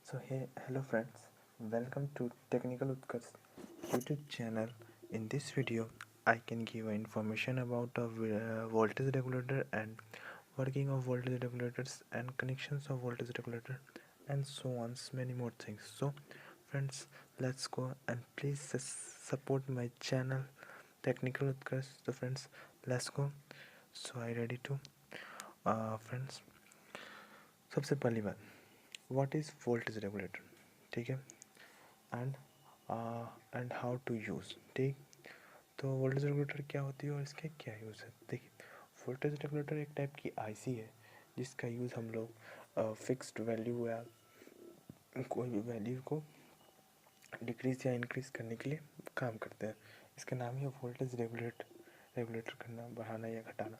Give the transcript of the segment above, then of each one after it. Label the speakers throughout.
Speaker 1: So hey, hello friends, welcome to Technical Utkarsh YouTube channel. In this video, I can give information about a voltage regulator and working of voltage regulators and connections of voltage regulator and so on, many more things. So friends, let's go and please support my channel Technical Utkarsh. So friends, let's go. So I ready to friends. सबसे पहली बात, what is voltage regulator, ठीक है, and and how to use, ठीक। तो voltage regulator क्या होती है और इसके क्या यूज़ है। देखिए, वोल्टेज रेगुलेटर एक टाइप की आईसी है जिसका यूज़ हम लोग फिक्स्ड वैल्यू या कोई भी वैल्यू को डिक्रीज या इंक्रीज करने के लिए काम करते हैं। इसका नाम है वोल्टेज रेगुलेटर करना, बढ़ाना या घटाना।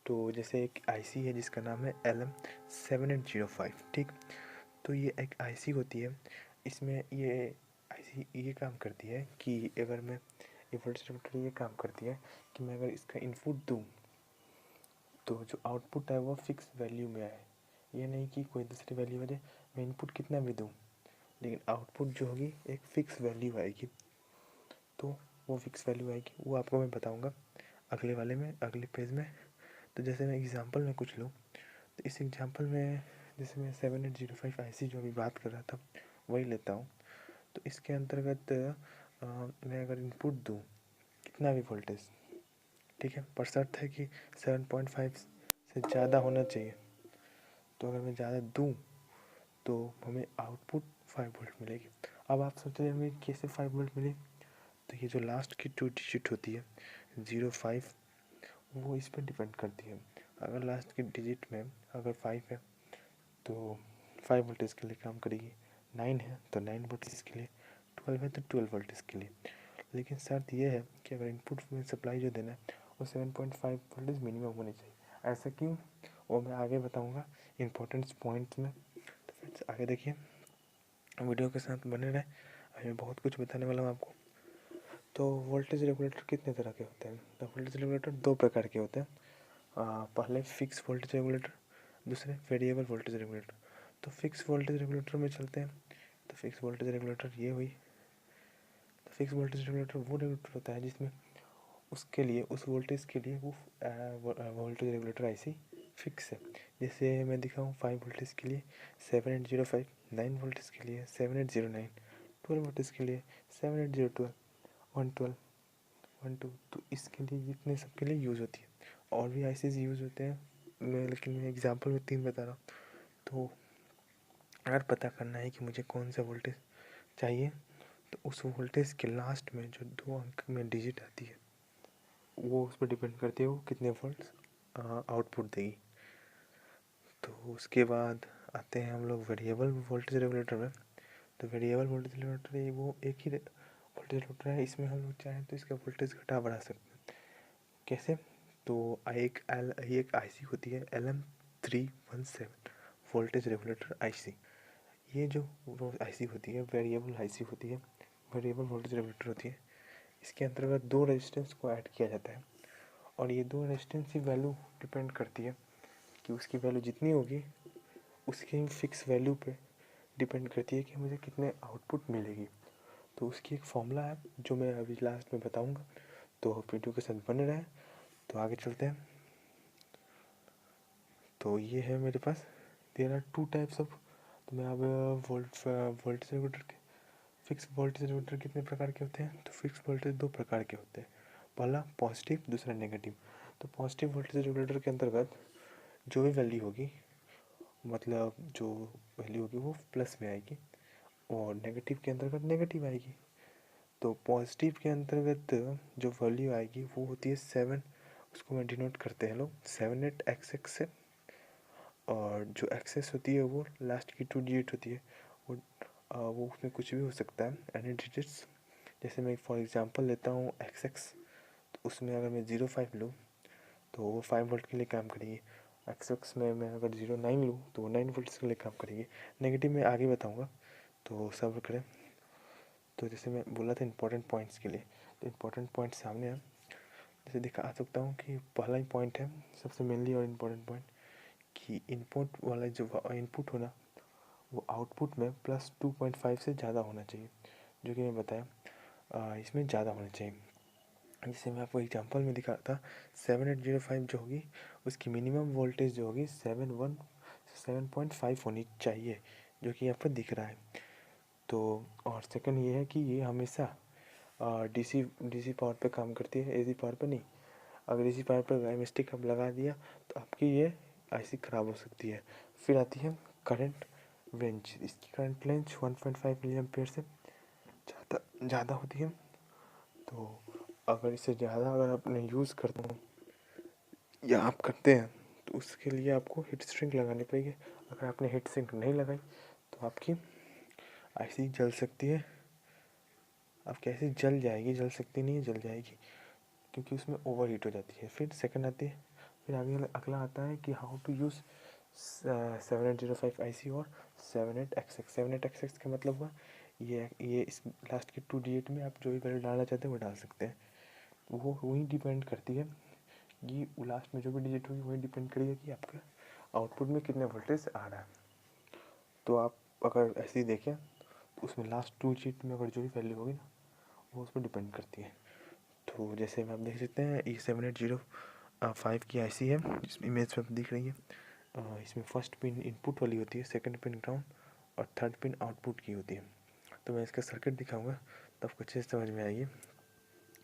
Speaker 1: तो जैसे एक आईसी है जिसका नाम है LM317, ठीक। तो ये एक आईसी होती है, इसमें ये आईसी ये काम करती है कि अगर मैं ये वोल्टेज रेगुलेटर ये काम करती है कि मैं अगर इसका इनपुट दूँ तो जो आउटपुट है वो फिक्स वैल्यू में आए। ये नहीं कि कोई दूसरी वैल्यू आ जाए, मैं इनपुट कितना भी दूँ लेकिन आउटपुट जो होगी एक फ़िक्स वैल्यू आएगी। तो वो फिक्स वैल्यू आएगी, वो आपको मैं बताऊँगा अगले वाले में, अगले पेज में। तो जैसे मैं एग्ज़ाम्पल में कुछ लूँ, तो इस एग्ज़ाम्पल में जैसे मैं 7805 आईसी जो अभी बात कर रहा था वही लेता हूँ। तो इसके अंतर्गत मैं अगर इनपुट दूँ कितना भी वोल्टेज, ठीक है, पर शर्त है कि 7.5 से ज़्यादा होना चाहिए। तो अगर मैं ज़्यादा दूँ तो हमें आउटपुट 5 वोल्ट मिलेगी। अब आप सोच रहे होंगे कैसे 5 वोल्ट मिले। तो ये जो लास्ट की 2 डिजिट होती है 05, वो इस पर डिपेंड करती है। अगर लास्ट की डिजिट में अगर 5 है तो 5 वोल्टेज के लिए काम करेगी, 9 है तो 9 वोल्टेज के लिए, 12 है तो 12 वोल्टेज के लिए। लेकिन शर्त ये है कि अगर इनपुट में सप्लाई जो देना है वो 7.5 वोल्टेज मिनिमम होनी चाहिए। ऐसा क्यों, वो मैं आगे बताऊंगा इम्पोर्टेंट पॉइंट्स में। तो फ्रेंड्स आगे देखिए, वीडियो के साथ बने रहे, अभी मैं बहुत कुछ बताने वाला हूँ आपको। तो वोल्टेज रेगुलेटर कितने तरह के होते हैं। तो वोल्टेज रेगुलेटर 2 प्रकार के होते हैं। पहले फिक्स वोल्टेज रेगुलेटर, दूसरे वेरिएबल वोल्टेज रेगुलेटर। तो फिक्स वोल्टेज रेगुलेटर में चलते हैं। तो फिक्स वोल्टेज रेगुलेटर ये हुई। तो फिक्स वोल्टेज रेगुलेटर वो रेगुलेटर होता है जिसमें उसके लिए, उस वोल्टेज के लिए वो वोल्टेज रेगुलेटर ऐसी फिक्स है। जैसे मैं दिखाऊँ 5 वोल्टेज के लिए 7805, 9 वोल्टेज के लिए 7809, 12 वोल्टेज के लिए 7802, 112, 12। तो इसके लिए इतने सब के लिए यूज़ होती है। और भी आईसीज यूज़ होते हैं, लेकिन मैं एग्जांपल में 3 बता रहा हूँ। तो अगर पता करना है कि मुझे कौन सा वोल्टेज चाहिए तो उस वोल्टेज के लास्ट में जो 2 अंक में डिजिट आती है वो उस पर डिपेंड करती है वो कितने वोल्ट्स आउटपुट देगी। तो उसके बाद आते हैं हम लोग वेरिएबल वोल्टेज रेगुलेटर में। तो वेरिएबल वोल्टेज रेगुलेटर ये वो एक ही वोल्टेज रेगुलेटर है, इसमें हम लोग चाहें तो इसका वोल्टेज घटा बढ़ा सकते हैं। कैसे, तो एक आईसी होती है LM317 वोल्टेज रेगुलेटर आईसी। ये जो आईसी होती है वेरिएबल आईसी होती है, वेरिएबल वोल्टेज रेगुलेटर होती है। इसके अंतर्गत 2 रेजिस्टेंस को ऐड किया जाता है और ये 2 रेजिस्टेंस की वैल्यू डिपेंड करती है कि उसकी वैल्यू जितनी होगी उसकी फिक्स वैल्यू पे डिपेंड करती है कि मुझे कितने आउटपुट मिलेगी। तो उसकी एक फॉर्मूला है जो मैं अभी लास्ट में बताऊंगा। तो वीडियो के साथ बने रहें। तो आगे चलते हैं। तो ये है मेरे पास, देयर आर 2 टाइप्स ऑफ। तो मैं अब वोल्टेज रेगुलेटर के फिक्स वोल्टेज रेगुलेटर कितने प्रकार के होते हैं। तो फिक्स वोल्टेज 2 प्रकार के होते हैं, पहला पॉजिटिव, दूसरा नेगेटिव। तो पॉजिटिव वोल्टेज रेगुलेटर के अंतर्गत जो भी वैल्यू होगी, मतलब जो वैल्यू होगी वो प्लस में आएगी और नेगेटिव के अंतर्गत नेगेटिव आएगी। तो पॉजिटिव के अंतर्गत जो वैल्यू आएगी वो होती है 7, उसको मैं डिनोट करते हैं लोग 78XX से। और जो एक्सेस होती है वो लास्ट की 2 डिजिट होती है, वो उसमें कुछ भी हो सकता है, एनी डिजिट्स। जैसे मैं फॉर एग्जांपल लेता हूँ XX, तो उसमें अगर मैं 05 लूँ तो वो 5 वोल्ट के लिए काम करेगी। XX में मैं अगर 09 लूँ तो वो 9 वोल्ट के लिए काम करेगी। नेगेटिव में आगे बताऊँगा, तो सब्र करें। तो जैसे मैं बोला था इंपॉर्टेंट पॉइंट्स के लिए, तो इंपॉर्टेंट पॉइंट सामने है। जैसे दिखा सकता हूँ कि पहला ही पॉइंट है सबसे मेनली और इम्पोर्टेंट पॉइंट, कि इनपुट वाला जो इनपुट होना वो आउटपुट में +2.5 से ज़्यादा होना चाहिए, जो कि मैं बताया इसमें ज़्यादा होना चाहिए। जैसे मैं आपको एग्जांपल में दिखा था 7805 जो होगी उसकी मिनिमम वोल्टेज जो होगी 7.5 होनी चाहिए, जो कि यहाँ पर दिख रहा है। तो और सेकंड ये है कि ये हमेशा डीसी पावर पे काम करती है, एसी पावर पे नहीं। अगर डीसी पावर पर मिस्टेक आप लगा दिया तो आपकी ये आईसी ख़राब हो सकती है। फिर आती है करंट रेंज। इसकी करंट रेंज 1.5 मिली एम्पेयर से ज़्यादा होती है। तो अगर इससे ज़्यादा अगर आपने यूज़ करते हो या आप करते हैं तो उसके लिए आपको हीट सिंक लगानी पड़ेगी। अगर आपने हीट सिंक नहीं लगाई तो आपकी आईसी जल सकती है। आपकी आईसी जल जाएगी, जल सकती नहीं है, जल जाएगी, क्योंकि उसमें ओवर हीट हो जाती है। फिर सेकंड आती है, फिर आगे अगला आता है कि हाउ टू यूज़ 7805 आईसी और 78XX। 78XX का मतलब हुआ ये इस लास्ट के 2 डिजिट में आप जो भी वैल्यू डालना चाहते हैं वो डाल सकते हैं। वो वही डिपेंड करती है कि लास्ट में जो भी डिजिट होगी वही डिपेंड करेगा कि आपका आउटपुट में कितने वोल्टेज आ रहा है। तो आप अगर ऐसे ही देखें तो उसमें लास्ट 2 डिजिट में अगर जो भी वैल्यू होगी ना वो उस पर डिपेंड करती है। तो जैसे आप देख सकते हैं ये 7805 की आईसी है, इस इमेज पर दिख रही है। इसमें फर्स्ट पिन इनपुट वाली होती है, सेकंड पिन ग्राउंड और थर्ड पिन आउटपुट की होती है। तो मैं इसका सर्किट दिखाऊंगा तो आपको अच्छे से समझ में आएगी।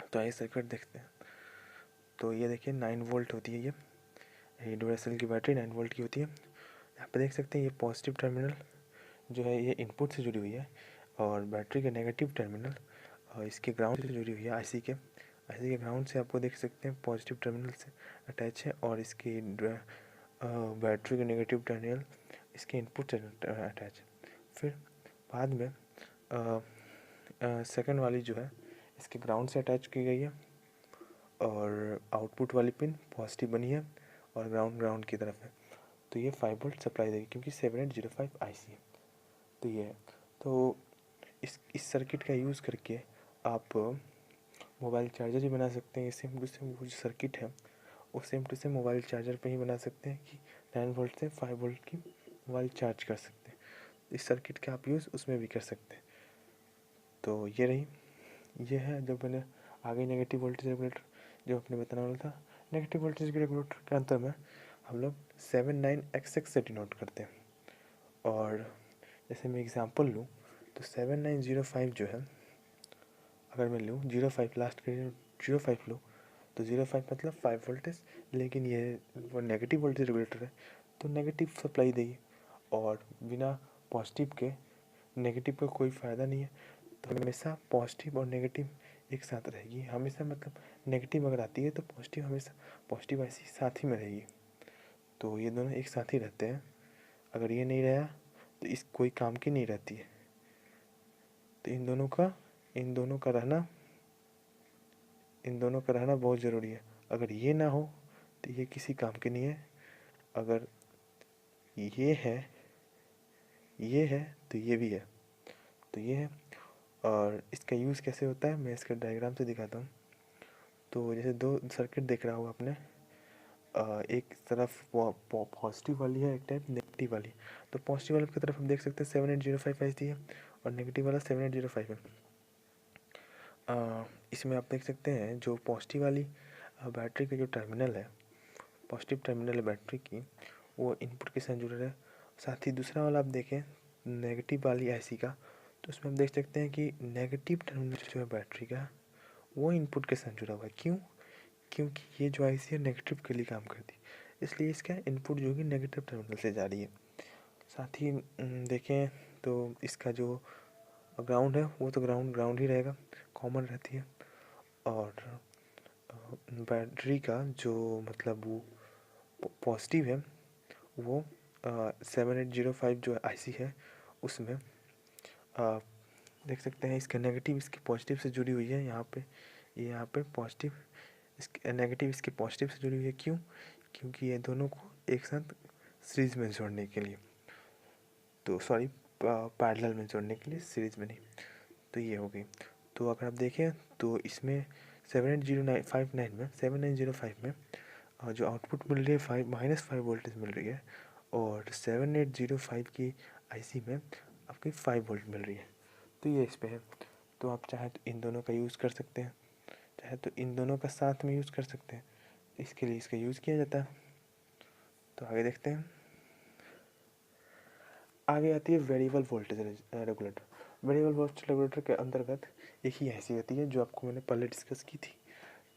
Speaker 1: तो आइए सर्किट देखते हैं। तो ये देखिए 9 वोल्ट होती है ये ड्यूरेसेल की बैटरी 9 वोल्ट की होती है। यहाँ पे देख सकते हैं ये पॉजिटिव टर्मिनल जो है ये इनपुट से जुड़ी हुई है और बैटरी के नेगेटिव टर्मिनल इसके ग्राउंड से जुड़ी हुई है। आईसी के ग्राउंड से आपको देख सकते हैं पॉजिटिव टर्मिनल से अटैच है और इसकी बैटरी के नेगेटिव टर्मिनल इसके इनपुट से अटैच है। फिर बाद में सेकंड वाली जो है इसके ग्राउंड से अटैच की गई है और आउटपुट वाली पिन पॉजिटिव बनी है और ग्राउंड की तरफ है। तो ये 5 वोल्ट सप्लाई देगी क्योंकि 7805 आईसी है। तो ये है। तो इस सर्किट का यूज़ करके आप मोबाइल चार्जर भी बना सकते हैं। सेम टू सेम वो जो सर्किट है वो same to same mobile charger पे ही बना सकते हैं कि 9 वोल्ट से 5 वोल्ट की मोबाइल चार्ज कर सकते हैं। इस सर्किट का आप यूज़ उसमें भी कर सकते हैं। तो ये है जब मैंने आगे नेगेटिव वोल्टेज रेगुलेटर जो आपने बताना वाला था। नेगेटिव वोल्टेज रेगुलेटर के अंतर में हम लोग 79XX से डिनोट करते हैं। और जैसे मैं एग्जांपल लूँ तो 7905 जो है अगर मैं लूँ 05 लास्ट के 05 लूँ तो 05 मतलब 5 वोल्टेज, लेकिन ये वो नेगेटिव वोल्टेज रेगुलेटर है तो नेगेटिव सप्लाई देगी और बिना पॉजिटिव के नेगेटिव का कोई फ़ायदा नहीं है। तो हमेशा पॉजिटिव और नेगेटिव एक साथ रहेगी हमेशा, मतलब नेगेटिव अगर आती है तो पॉजिटिव हमेशा पॉजिटिव ऐसी साथ ही में रहेगी। तो ये दोनों एक साथ ही रहते हैं। अगर ये नहीं रहा तो इस कोई काम की नहीं रहती है। तो इन दोनों का रहना बहुत ज़रूरी है। अगर ये ना हो तो ये किसी काम के नहीं है। अगर ये है तो ये भी है। तो ये है। और इसका यूज़ कैसे होता है मैं इसका डायग्राम से दिखाता हूँ। तो जैसे 2 सर्किट देख रहा होगा आपने, एक तरफ पॉजिटिव वाली है, एक टाइप नेगेटिव वाली। तो पॉजिटिव वाले की तरफ हम देख सकते हैं 7805 आईसी है और नेगेटिव वाला 7805 है। इसमें आप देख सकते हैं जो पॉजिटिव वाली बैटरी का जो टर्मिनल है, पॉजिटिव टर्मिनल है बैटरी की, वो इनपुट के साथ जुड़ा है। साथ ही दूसरा वाला आप देखें नेगेटिव वाली आईसी का, तो उसमें हम देख सकते हैं कि नेगेटिव टर्मिनल जो है बैटरी का वो इनपुट के साथ जुड़ा हुआ है। क्यों? क्योंकि ये जो आईसी है नेगेटिव के लिए काम करती है, इसलिए इसका इनपुट जो है नेगेटिव टर्मिनल से जा रही है। साथ ही देखें तो इसका जो ग्राउंड है वो तो ग्राउंड ही रहेगा, कॉमन रहती है। और बैटरी का जो मतलब वो पॉजिटिव है वो 7805 जो आईसी है उसमें देख सकते हैं इसका नेगेटिव इसके पॉजिटिव से जुड़ी हुई है। यहाँ पे पॉजिटिव इसके नेगेटिव इसके पॉजिटिव से जुड़ी हुई है। क्यों? क्योंकि ये दोनों को एक साथ सीरीज़ में जोड़ने के लिए, तो सॉरी पैरेलल में जोड़ने के लिए, सीरीज़ में नहीं। तो ये हो गई। तो अगर आप देखें तो इसमें 7905 में जो आउटपुट मिल रही है -5 वोल्टेज मिल रही है और 7805 की आईसी में आपकी 5 वोल्ट मिल रही है। तो ये इस पे है। तो आप चाहे तो इन दोनों का यूज़ कर सकते हैं, चाहे तो इन दोनों का साथ में यूज़ कर सकते हैं। इसके लिए इसका यूज़ किया जाता है। तो आगे देखते हैं। आगे आती है variable voltage regulator. Variable voltage regulator के अंतर्गत एक ही ऐसी होती है जो आपको मैंने पहले डिस्कस की थी।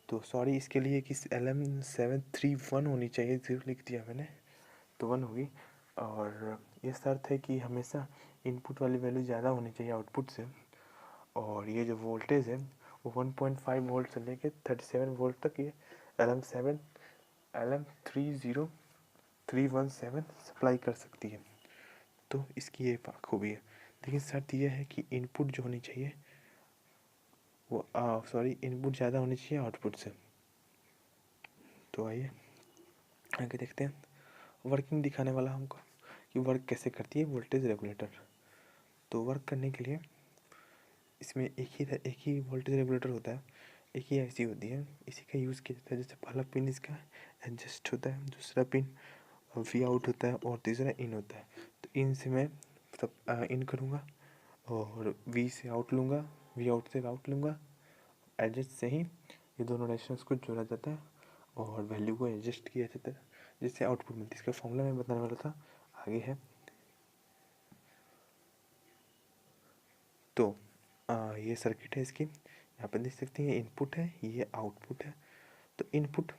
Speaker 1: तो सॉरी, इसके लिए कि LM731 होनी चाहिए, 0 लिख दिया मैंने, तो 1 होगी। और ये शर्त है कि हमेशा इनपुट वाली वैल्यू ज़्यादा होनी चाहिए आउटपुट से। और ये जो वोल्टेज है वो 1.5 वोल्ट से लेके 37 वोल्ट तक ये LM317 सप्लाई कर सकती है। तो इसकी ये खूबी है। लेकिन शर्त यह है कि इनपुट जो होनी चाहिए वो इनपुट ज़्यादा होनी चाहिए आउटपुट से। तो आइए आगे देखते हैं। वर्किंग दिखाने वाला हमको कि वर्क कैसे करती है वोल्टेज रेगुलेटर। तो वर्क करने के लिए इसमें एक ही वोल्टेज रेगुलेटर होता है, एक ही ऐसी होती है, इसी का यूज़ किया जाता है। जैसे पहला पिन इसका एडजस्ट होता है, दूसरा पिन वी आउट होता है और तीसरा इन होता है। तो इन से मैं सब इन करूँगा और वी से आउट लूँगा, वी आउट से आउट लूँगा। एडजस्ट से ही ये दोनों रेजिस्टेंस को जोड़ा जाता है और वैल्यू को एडजस्ट किया जाता है जिससे आउटपुट मिलती है। इसका फॉर्मूला मैं बताने वाला था, आगे है। तो ये सर्किट है इसकी, यहाँ पर देख सकते हैं। ये इनपुट है, ये आउटपुट है। तो इनपुट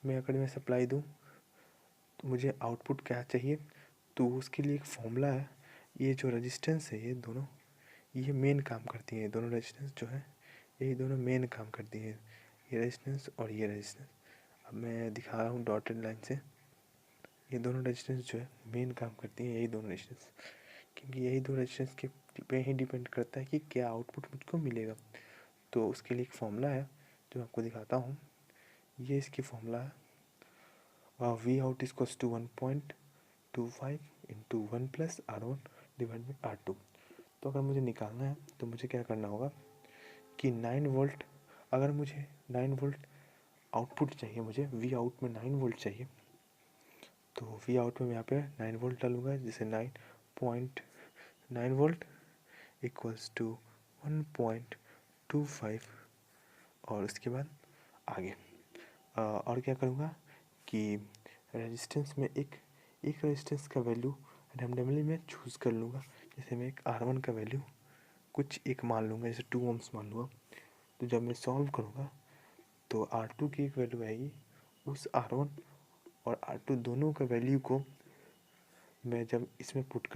Speaker 1: में अगर मैं सप्लाई दूँ तो मुझे आउटपुट क्या चाहिए, तो उसके लिए एक फॉर्मूला है। ये जो रेजिस्टेंस है, ये दोनों ये मेन काम करती हैं। ये दोनों रेजिस्टेंस जो है यही दोनों मेन काम करती हैं, ये रेजिस्टेंस और ये रेजिस्टेंस। अब मैं दिखा रहा हूँ डॉटेड लाइन से। ये दोनों रेजिस्टेंस जो है मेन काम करती हैं, यही दोनों रेजिस्टेंस, क्योंकि यही दो रेजिस्टेंस के पे ही डिपेंड करता है कि क्या आउटपुट मुझको मिलेगा। तो उसके लिए एक फॉर्मूला है जो आपको दिखाता हूँ। ये इसकी फॉर्मूला है, V out equals to 1.25 into 1 plus R1 divide by R2। तो अगर मुझे निकालना है तो मुझे क्या करना होगा कि 9 वोल्ट, अगर मुझे 9 वोल्ट आउटपुट चाहिए, मुझे वी आउट में 9 वोल्ट चाहिए, तो वी आउट में यहाँ पे 9 वोल्ट डालूंगा। जैसे 9.9 वोल्ट इक्वल्स टू 1.25 और उसके बाद आगे और क्या करूँगा कि रेजिस्टेंस में एक रेजिस्टेंस का वैल्यू रैंडमली मैं चूज़ कर लूँगा। जैसे मैं एक R1 का वैल्यू कुछ एक मान लूँगा, जैसे 2 ohms मान लूँगा। तो जब मैं सॉल्व करूँगा तो R2 की एक वैल्यू आएगी, उस R1 और R2 दोनों का वैल्यू को मैं जब इसमें पुट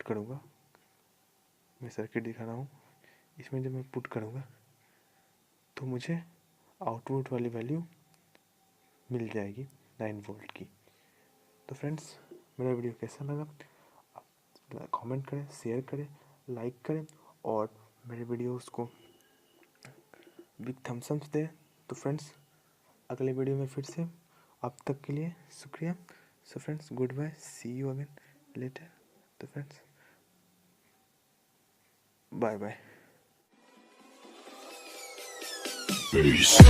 Speaker 1: करूँगा, मैं सर्किट दिखा रहा हूँ, इसमें जब मैं पुट करूँगा तो मुझे आउटपुट वाली वैल्यू मिल जाएगी 9 वोल्ट की। तो फ्रेंड्स, मेरा वीडियो कैसा लगा आप कमेंट करें, शेयर करें, लाइक करें और मेरे वीडियोस को बिग थम्स अप दें। तो फ्रेंड्स, अगले वीडियो में फिर से, अब तक के लिए शुक्रिया। So friends, good bye, see you again later. तो फ्रेंड्स, बाय बाय।
Speaker 2: Peace.